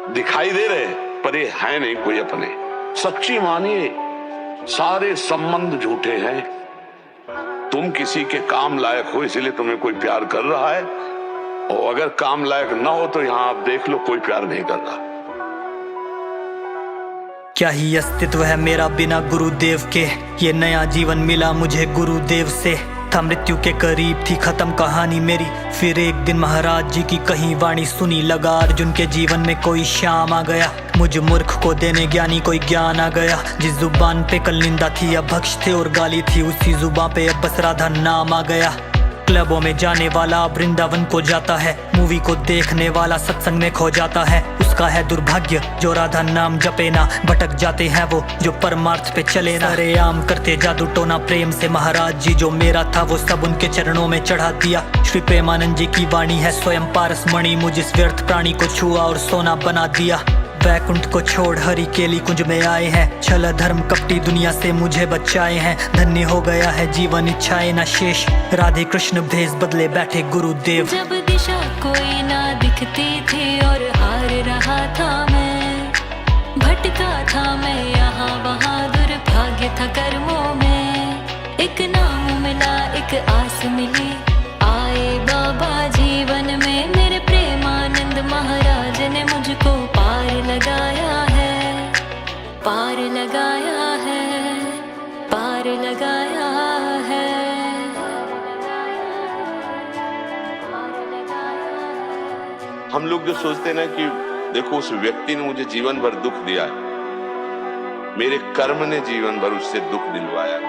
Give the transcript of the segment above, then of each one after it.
दिखाई दे रहे पर ये है नहीं कोई अपने। सच्ची मानिए सारे संबंध झूठे हैं। तुम किसी के काम लायक हो इसलिए तुम्हें कोई प्यार कर रहा है, और अगर काम लायक ना हो तो यहां आप देख लो कोई प्यार नहीं कर रहा। क्या ही अस्तित्व है मेरा बिना गुरुदेव के। ये नया जीवन मिला मुझे गुरुदेव से। था मृत्यु के करीब थी खत्म कहानी मेरी, फिर एक दिन महाराज जी की कहीं वाणी सुनी। लगा अर्जुन के जीवन में कोई शाम आ गया, मुझ मूर्ख को देने ज्ञानी कोई ज्ञान आ गया। जिस जुबान पे कल निंदा थी अब भक्ष थे और गाली थी, उसी जुबान पे अब बस राधा नाम आ गया। क्लबों में जाने वाला वृंदावन को जाता है, मूवी को देखने वाला सत्संग में खो जाता है। उसका है दुर्भाग्य जो राधा नाम जपे ना, भटक जाते हैं वो जो परमार्थ पे चले ना। अरे आम करते जादू टोना प्रेम से, महाराज जी जो मेरा था वो सब उनके चरणों में चढ़ा दिया। श्री प्रेमानंद जी की वाणी है स्वयं पारस मणि, मुझ इस व्यर्थ प्राणी को छुआ और सोना बना दिया। वैकुंठ को छोड़ हरि केली कुंज में आए हैं, छल धर्म कपटी दुनिया से मुझे बचाए हैं। धन्य हो गया है जीवन इच्छाएं न शेष, राधे कृष्ण भेष बदले बैठे गुरुदेव। जब दिशा कोई ना दिखती थी और हार रहा था मैं, भटका था मैं यहाँ वहाँ, दुर्भाग्य था कर्मों में। एक नाम मिला एक आस मिली, आए बाबा जीवन में मेरे प्रेमानंद महाराज ने मुझको पार लगाया है, पार लगाया है, पार लगाया है। हम लोग जो सोचते हैं ना कि देखो उस व्यक्ति ने मुझे जीवन भर दुख दिया है, मेरे कर्म ने जीवन भर उससे दुख दिलवाया,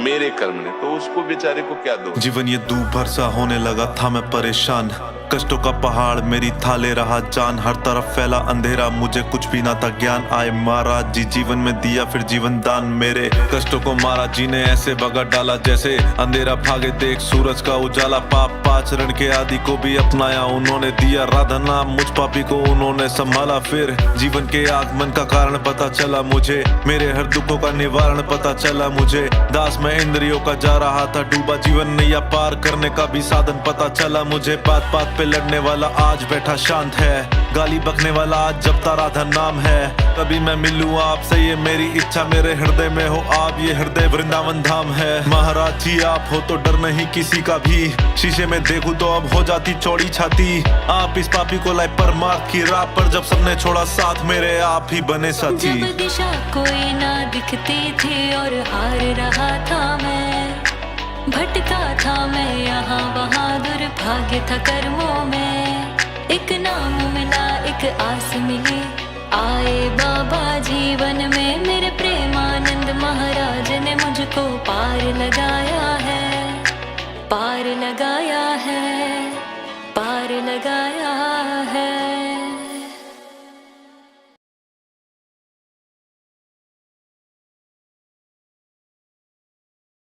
मेरे कर्म ने, तो उसको बेचारे को क्या दो। जीवन ये दूभर सा होने लगा था मैं परेशान, कष्टों का पहाड़ मेरी थाले रहा जान। हर तरफ फैला अंधेरा मुझे कुछ भी ना था ज्ञान। आए महाराज जी जीवन में दिया फिर जीवन दान, मेरे कष्टों को महाराज जी ने ऐसे भगा डाला जैसे अंधेरा भागे देख सूरज का उजाला। पाप आचरण के आदि को भी अपनाया उन्होंने, दिया राधा नाम मुझ पापी को उन्होंने संभाला। फिर जीवन के आगमन का कारण पता चला मुझे, मेरे हर दुखों का निवारण पता चला मुझे। दास मैं इंद्रियों का जा रहा था डूबा, जीवन नैया पार करने का भी साधन पता चला मुझे। बात बात पे लड़ने वाला आज बैठा शांत है, गाली बकने वाला आज जपता राधा नाम है। कभी मैं मिलूं आपसे ये मेरी इच्छा, मेरे हृदय में हो आप, ये हृदय वृंदावन धाम है। महाराज जी आप हो तो डर नहीं किसी का भी, शीशे में देखूं तो अब हो जाती चौड़ी छाती। आप इस पापी को लाए परमार्थ की राह पर, जब सबने छोड़ा साथ मेरे आप ही बने साथी। जब दिशा कोई ना दिखती थी और हार रहा था मैं, भटका था मैं यहाँ वहाँ, दुर्भाग्य था कर्मों में। एक नाम मिला एक आस मिली, आए बाबा जीवन में मेरे प्रेमानंद महाराज ने मुझको पार लगाया है, पार लगाया है, पार लगाया है।